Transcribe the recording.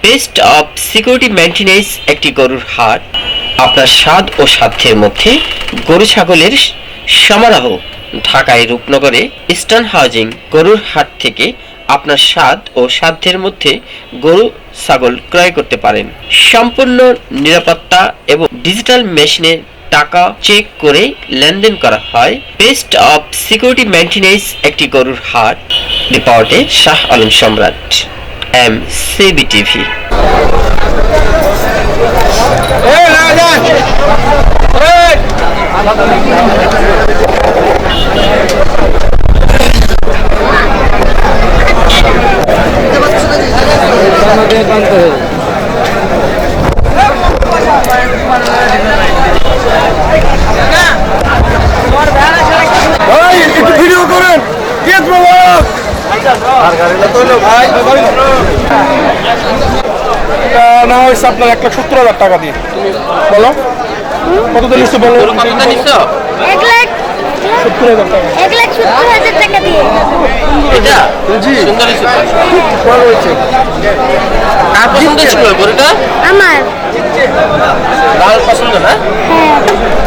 Best of security maintenance একটি গরুর হাট আপনার স্বাদ ও সাধ্যের মধ্যে গরু ছাগলের সমারোহ। ঢাকায় রূপনগরে ইস্টার্ন হাউজিং গরুর হাট থেকে আপনার স্বাদ ও সাধ্যের মধ্যে গরু ছাগল ক্রয় করতে পারেন। সম্পূর্ণ নিরাপত্তা এবং ডিজিটাল মেশিনে টাকা চেক করে লেনদেন করা হয়। বেস্ট অফ সিকিউরিটি মেইনটেনেন্স একটি গরুর হাট। রিপোর্টে শাহ আলম সম্রাট, MCBTV। ভিডিও করেন না হয়েছে আপনার 1,70,000 টাকা দিয়ে। বলো কত দিন নিচ্ছে বলো। 1,70,000 টাকা। 1,70,000 টাকা দিয়ে। এটা জি সুন্দর ভালো হয়েছে। কার পছন্দ ছিল গরুটা? আমার লাল পছন্দ না? হ্যাঁ